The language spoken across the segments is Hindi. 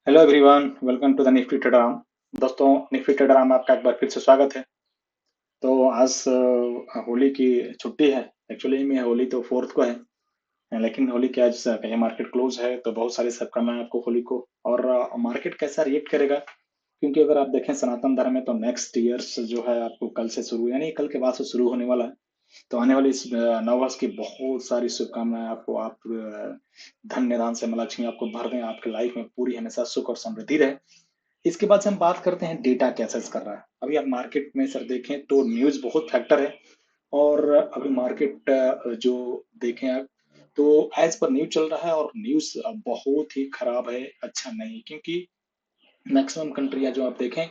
Hello everyone, welcome to the Nifty trader. दोस्तों, निफ्टी ट्रेडर में आपका एक बार फिर से स्वागत है। तो आज होली की छुट्टी है। एक्चुअली में होली तो फोर्थ को है, लेकिन होली के आज कहीं मार्केट क्लोज है, तो बहुत सारे सब करना है आपको होली को। और मार्केट कैसा रिएक्ट करेगा, क्योंकि अगर आप देखें सनातन धर्म में तो नेक्स्ट ईयर्स जो है आपको कल से शुरू, यानी कल के बाद से शुरू होने वाला है। तो आने वाली इस नववर्ष की बहुत सारी शुभकामनाएं आपको। आप धन निधान से माँ लक्ष्मी आपको भर दें, आपके लाइफ में पूरी हमेशा सुख और समृद्धि रहे। इसके बाद से हम बात करते हैं डेटा कैसे कर रहा है। अभी आप मार्केट में सर देखें तो न्यूज बहुत फैक्टर है। और अभी मार्केट जो देखें आप, तो एज पर न्यूज चल रहा है, और न्यूज बहुत ही खराब है, अच्छा नहीं। क्योंकि मैक्सिमम कंट्रियां जो आप देखें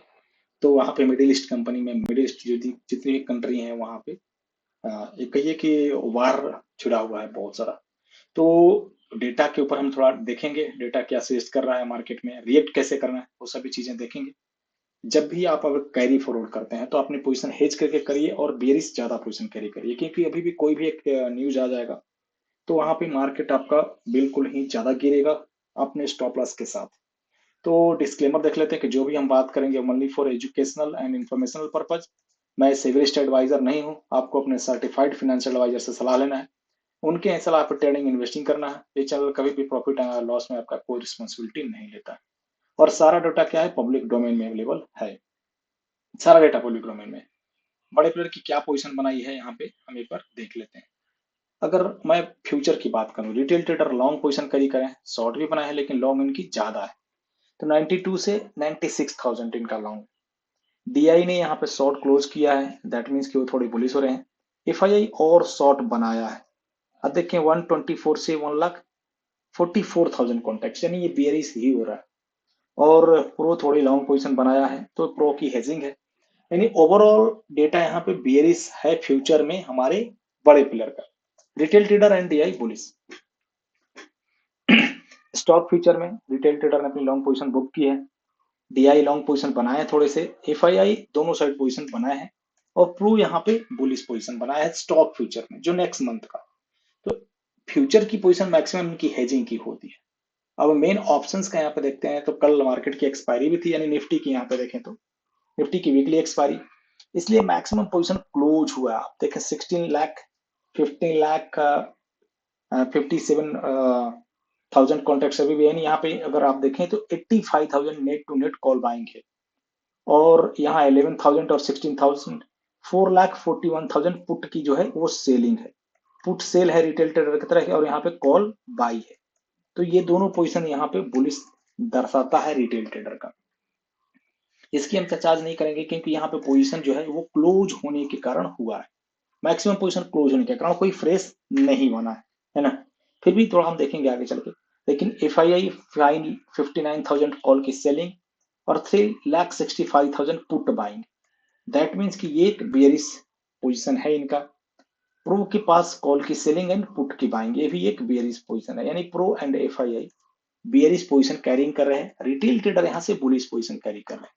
तो वहां पे मिडिल ईस्ट कंपनी में, मिडिल ईस्ट जितनी भी कंट्री हैं वहां पे ये कहिए कि वार छिड़ा हुआ है बहुत सारा। तो डेटा के ऊपर हम थोड़ा देखेंगे, डेटा क्या सजेस्ट कर रहा है मार्केट में, रिएक्ट कैसे करना है, वो सभी चीजें देखेंगे। जब भी आप अगर कैरी फॉरवर्ड करते हैं तो अपनी पोजीशन हेज करके करिए, और बेरिश ज्यादा पोजीशन कैरी करिए, क्योंकि अभी भी कोई भी एक न्यूज आ जाएगा तो वहां पे मार्केट आपका बिल्कुल ही ज्यादा गिरेगा अपने स्टॉप लॉस के साथ। तो डिस्क्लेमर देख लेते हैं कि जो भी हम बात करेंगे only for educational and informational purpose. मैं सिविलिस्ट एडवाइजर नहीं हूं, आपको अपने सर्टिफाइड फाइनेंशियल एडवाइजर से सलाह लेना है। उनके ही सलाह पर ट्रेडिंग इन्वेस्टिंग करना है। ये चैनल कभी भी प्रॉफिट एंड लॉस में आपका कोई रिस्पॉन्सिबिलिटी नहीं लेता है। और सारा डाटा क्या है, पब्लिक डोमेन में अवेलेबल है। सारा डेटा पब्लिक डोमेन में। बड़े प्लेयर की क्या पोजीशन बनाई है यहाँ पे हम एक बार देख लेते हैं। अगर मैं फ्यूचर की बात करूं, retail trader long position carry करें, शॉर्ट भी बनाए हैं लेकिन लॉन्ग इनकी ज्यादा है। तो 92 से 96,000 इनका लॉन्ग। डीआई ने यहाँ पे शॉर्ट क्लोज किया है, दैट मीन्स कि वो थोड़ी बुलिश हो रहे हैं। एफआईआई और शॉर्ट बनाया है। अब देखें 124 से 1,44,000 कॉन्टेक्ट, यानी ये बियरिश ही हो रहा है। और प्रो थोड़ी लॉन्ग पोजीशन बनाया है, तो प्रो की हेजिंग है। यानी ओवरऑल डेटा यहाँ पे बियरिश है फ्यूचर में हमारे बड़े प्लेयर का। Retail trader and DI bullish. Stock future में रिटेल ट्रेडर ने अपनी लॉन्ग पोजीशन बुक की है, डीआई लॉन्ग पोजीशन बनाए हैं थोड़े से, एफआईआई दोनों साइड पोजीशन बनाए हैं, और प्रो यहाँ पे बुलिश पोजीशन बनाया है स्टॉक फ्यूचर में जो नेक्स्ट मंथ का। तो फ्यूचर की पोजीशन मैक्सिमम इनकी हेजिंग की होती है। अब मेन ऑप्शंस का यहाँ पे देखते हैं, तो कल मार्केट की एक्सपायरी भी थी, यानी निफ्टी की यहाँ पे देखें तो निफ्टी की वीकली एक्सपायरी, इसलिए मैक्सिमम पोजीशन क्लोज हुआ है। आप देखें 16 लाख, 15 लाख, 57,000 कॉन्ट्रैक्ट अभी भी है। यहाँ पे अगर आप देखें तो 85,000 net to net call buying है। और यहाँ 11,000 और 16,000, 4,41,000 पुट की जो है वो सेलिंग है। पुट सेल है रिटेल ट्रेडर की तरह की, और यहाँ पे कॉल बाई है। तो ये दोनों पोजीशन यहाँ पे बुलिश दर्शाता है रिटेल ट्रेडर का। इसकी हम चर्चा आज नहीं करेंगे, क्योंकि यहाँ पे पोजीशन जो है वो क्लोज होने के कारण हुआ है। मैक्सिमम पोजीशन क्लोज होने के कारण कोई फ्रेश नहीं बना है ना। फिर भी थोड़ा हम देखेंगे आगे चल के। लेकिन F I I fine 59,000 call की सेलिंग, और 3,65,000 पुट बाइंग। दैट मीन्स कि ये एक बेयरिश पोजीशन है इनका। प्रो के पास कॉल की सेलिंग एंड पुट की बाइंग, ये भी एक बेयरिश पोजीशन है। यानी pro and F I I bearish position carrying कर रहे हैं, रिटेल ट्रेडर यहाँ से बुलिश पोजीशन कैरी कर रहे हैं।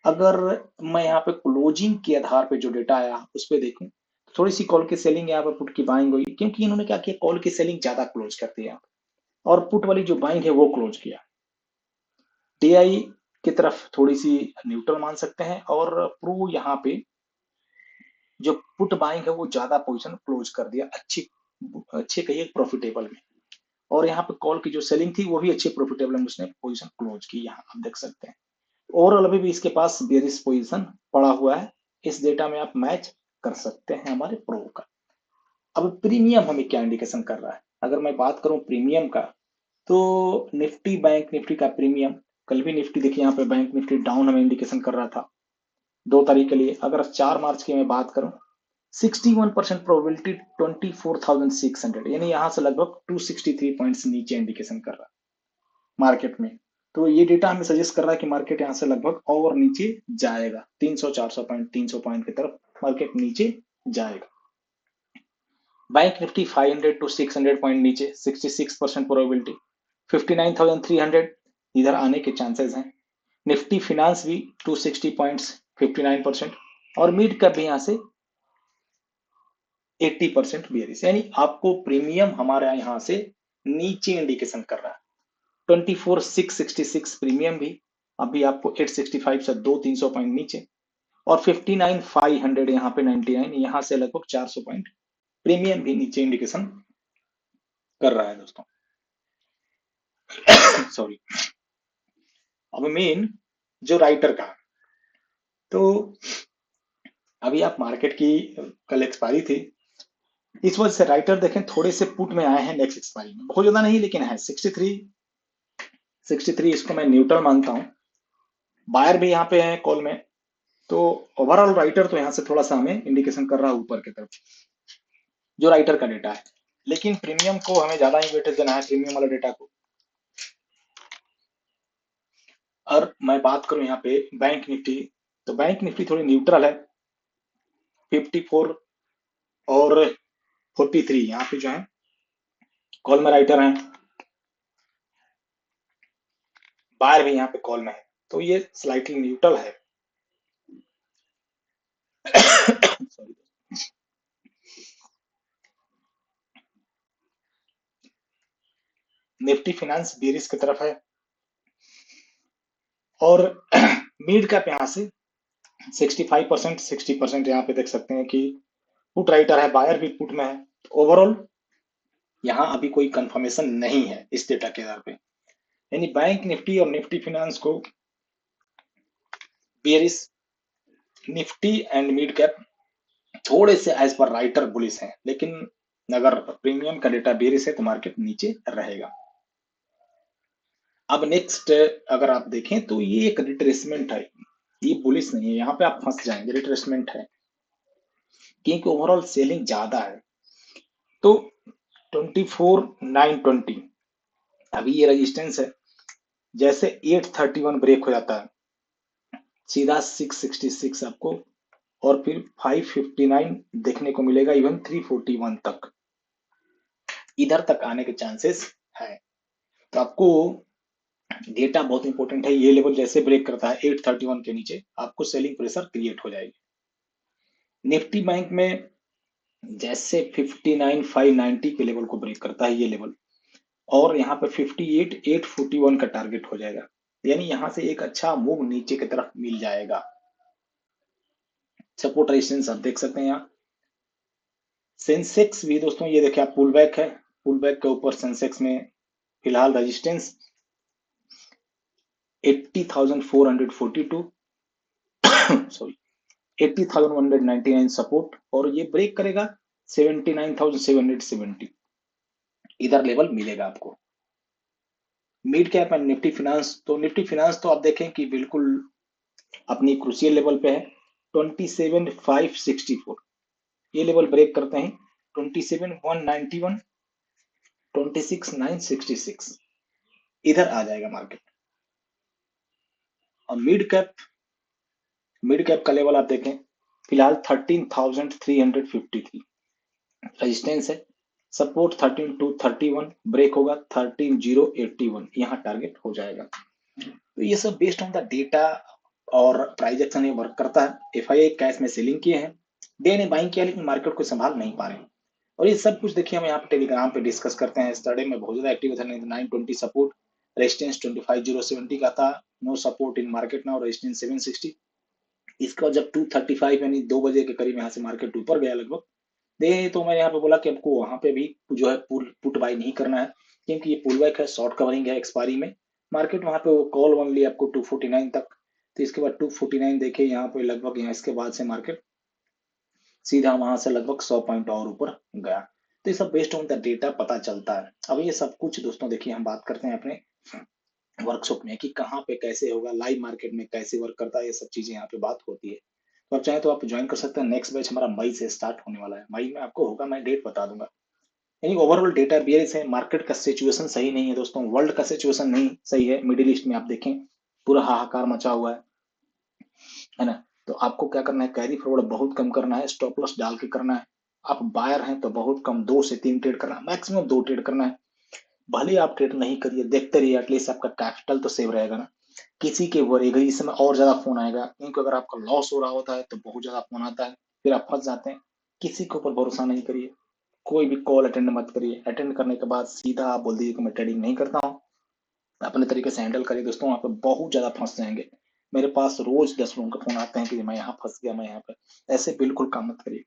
अगर मैं यहाँ पे क्लोजिंग के आधार पे जो डेटा आया उस पर देखूं, तो थोड़ी सी कॉल की सेलिंग यहाँ पे पुट की बाइंग हुई, क्योंकि इन्होंने क्या किया, कॉल की सेलिंग ज्यादा क्लोज कर दिया, और पुट वाली जो बाइंग है वो क्लोज किया। टीआई की तरफ थोड़ी सी न्यूट्रल मान सकते हैं, और प्रो यहाँ पे जो पुट बाइंग है वो ज्यादा पोजीशन क्लोज कर दिया, अच्छी अच्छे कहिए प्रॉफिटेबल में। और यहाँ पे कॉल की जो सेलिंग थी वो भी अच्छे प्रॉफिटेबल में उसने पोजीशन क्लोज की, यहाँ आप देख सकते हैं। ओवरऑल अभी भी इसके पास बेरिश पोजीशन पड़ा हुआ है। इस डेटा में आप मैच कर सकते हैं हमारे प्रो का। अब प्रीमियम हमें क्या इंडिकेशन कर रहा है, अगर मैं बात करूं प्रीमियम का, तो निफ्टी बैंक निफ्टी का प्रीमियम, कल भी निफ्टी देखिए यहाँ पे बैंक निफ्टी डाउन हमें इंडिकेशन कर रहा था 2 तारीख के लिए। अगर 4 मार्च की मैं बात करूं, 61% प्रोबेबिलिटी 24,600, यानी यहाँ से लगभग 263 पॉइंट्स नीचे इंडिकेशन कर रहा है मार्केट में। तो ये डेटा हमें सजेस्ट कर रहा है कि मार्केट यहाँ से लगभग और नीचे जाएगा, 300-400 पॉइंट, 300 पॉइंट की तरफ मार्केट नीचे जाएगा। बैंक निफ्टी 500 टू 600 पॉइंट नीचे, 66% प्रोबेबिलिटी, 59,300 इधर आने के चांसेस हैं। निफ्टी फिनांस भी 260 पॉइंट्स, 59%, और मिड कैप भी यहाँ से 80% बियरिश, यानी आपको प्रीमियम हमारे यहाँ से नीचे इंडिकेशन कर रहा है। 24,666 प्रीमियम भी अभी आपको 865 से 200-300 पॉइंट नीचे, और 59,500 यहाँ पे 99, यहाँ से लगभग 400 पॉइंट प्रीमियम भी नीचे इंडिकेशन कर रहा है दोस्तों। सॉरी। अब मेन जो राइटर का, तो अभी आप मार्केट की कल एक्सपायरी थी, इस वजह से राइटर देखें थोड़े से पुट में आए हैं नेक्स्ट एक्सपायरी में, बहुत ज्यादा नहीं लेकिन है 63 इसको मैं न्यूट्रल मानता हूं। बायर भी यहाँ पे है कॉल में, तो ओवरऑल राइटर तो यहाँ से थोड़ा सा हमें इंडिकेशन कर रहा है ऊपर की तरफ, जो राइटर का डेटा है। लेकिन प्रीमियम को हमें ज्यादा ही वेटेज देना है, प्रीमियम वाला डेटा को। और मैं बात करूं यहाँ पे बैंक निफ्टी, तो बैंक निफ्टी थोड़ी न्यूट्रल है, 54 और 43 यहाँ पे जो है कॉल में राइटर हैं, बायर भी यहाँ पे कॉल में है, तो ये स्लाइटली न्यूट्रल है। सॉरी। निफ्टी फिनेंस बेरिस की तरफ है, और मिड कैप यहाँ से 65%, 60% यहाँ पे देख सकते हैं कि पुट राइटर है, बायर भी पुट में है। ओवरऑल यहाँ अभी कोई कंफर्मेशन नहीं है इस डेटा के आधार पे, यानी बैंक निफ्टी और निफ्टी फिनेंस को berries, Nifty and mid cap थोड़े से एज पर राइटर बुलिश हैं, लेकिन अगर प्रीमियम का डेटा बेरिस है तो मार्केट नीचे रहेगा। अब नेक्स्ट अगर आप देखें तो ये एक रिट्रेसमेंट है, ये बुलिश नहीं है, यहाँ पे आप फंस जाएंगे, रिट्रेसमेंट है क्योंकि ओवरऑल सेलिंग ज्यादा है। तो 24,920 अभी ये रेजिस्टेंस है, जैसे 831 ब्रेक हो जाता है सीधा 666 आपको, और फिर 559 देखने को मिलेगा, इवन 341 तक, इधर तक आने के चांसेस है। तो आपको डेटा बहुत इंपॉर्टेंट है, ये लेवल जैसे ब्रेक करता है 831 के नीचे, आपको सेलिंग प्रेशर क्रिएट हो जाएगी। निफ्टी बैंक में जैसे 59,590 के लेवल को ब्रेक करता है ये लेवल, और यहाँ पे 58,841 का टारगेट हो जाएगा, यानी यहाँ से एक अच्छा मूव नीचे की तरफ मिल जाएगा। सपोर्ट रेजिस्टेंस आप देख सकते हैं यहाँ। सेंसेक्स भी दोस्तों ये देखिए आप, पुल बैक है, पुल बैक के ऊपर सेंसेक्स में फिलहाल रेजिस्टेंस 80,442 सॉरी 80,199 सपोर्ट, और ये ब्रेक करेगा 79,770, इधर लेवल मिलेगा आपको। Mid cap and Nifty finance, तो निफ्टी फिनेंस तो आप देखें कि बिल्कुल अपनी क्रूशियल लेवल पे है, 27,564 ये लेवल ब्रेक करते हैं 27,191, 26,966 इधर आ जाएगा मार्केट। और मिड कैप का लेवल आप देखें फिलहाल 13,353 रेजिस्टेंस है, सपोर्ट 13,231 ब्रेक होगा 13,081, यहाँ टारगेट हो जाएगा। तो ये सब बेस्ड ऑन द डेटा और प्राइस एक्शन ये वर्क करता है। एफआईआई कैश में सेलिंग किए हैं, डे ने बाइंग किया, लेकिन मार्केट को संभाल नहीं पा रहे हैं। और ये सब कुछ देखिए हम यहाँ पे टेलीग्राम पे डिस्कस करते हैं, स्टडी में बहुत ज्यादा एक्टिव था, 920 सपोर्ट, रेजिस्टेंस 25,070 का था, no support in market now, resistance 760। इसका जब 235 यानी 2 बजे के करीब यहाँ से मार्केट ऊपर गया लगभग दे, तो मैं यहाँ पे बोला कि आपको वहां पे भी जो है पुट बाई नहीं करना है, क्योंकि ये पुल बैक है, शॉर्ट कवरिंग है एक्सपायरी में। मार्केट वहां पे कॉल वन ली आपको 249 तक, तो इसके बाद 249 देखे यहाँ पे लगभग, यहाँ इसके बाद से मार्केट सीधा वहां से लगभग 100 पॉइंट और ऊपर गया। तो ये सब बेस्ड ऑन द डेटा पता चलता है। अब ये सब कुछ दोस्तों देखिए हम बात करते हैं अपने वर्कशॉप में कि कहाँ पे कैसे होगा, लाइव मार्केट में कैसे वर्क करता है, ये सब चीजें यहाँ पे बात होती है। तो आप चाहे तो आप ज्वाइन कर सकते हैं। नेक्स्ट बैच हमारा मई से स्टार्ट होने वाला है, मई में आपको होगा, मैं डेट बता दूंगा। यानी ओवरऑल डेटा बेयरिश है, मार्केट का सिचुएशन सही नहीं है दोस्तों, वर्ल्ड का सिचुएशन नहीं सही है, मिडिल ईस्ट में आप देखें पूरा हाहाकार मचा हुआ है ना। तो आपको क्या करना है, कैरी फॉरवर्ड बहुत कम करना है, स्टॉप लॉस डाल के करना है। आप बायर हैं तो बहुत कम, 2 से 3 ट्रेड करना है, मैक्सिमम 2 ट्रेड करना है। भले आप ट्रेड नहीं करिए, देखते रहिए, एटलीस्ट आपका कैपिटल तो सेव रहेगा ना। किसी के वरीगा इस समय और ज्यादा फोन आएगा, क्योंकि अगर आपका लॉस हो रहा होता है तो बहुत ज्यादा फोन आता है, फिर आप फंस जाते हैं। किसी के ऊपर भरोसा नहीं करिए, कोई भी कॉल अटेंड मत करिए, अटेंड करने के बाद सीधा आप बोल दीजिए कि मैं ट्रेडिंग नहीं करता हूँ, अपने तरीके से हैंडल करिए दोस्तों, वहाँ पे बहुत ज्यादा फंस जाएंगे। मेरे पास रोज 10 लोगों का फोन आते हैं कि मैं यहाँ फंस गया, मैं यहाँ पे। ऐसे बिल्कुल काम मत करिए।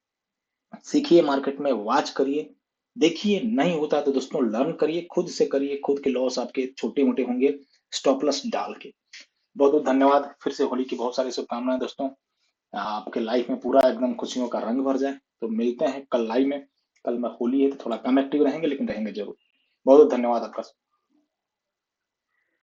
सीखिए मार्केट में, वॉच करिए, देखिए। नहीं होता तो दोस्तों लर्न करिए, खुद से करिए, खुद के लॉस आपके छोटे मोटे होंगे स्टॉप लॉस डाल के। बहुत बहुत धन्यवाद। फिर से होली की बहुत सारी शुभकामनाएं दोस्तों। आपके लाइफ में पूरा एकदम खुशियों का रंग भर जाए। तो मिलते हैं कल लाइव में। कल में होली है तो थोड़ा कम एक्टिव रहेंगे, लेकिन रहेंगे जरूर। बहुत बहुत धन्यवाद आपका।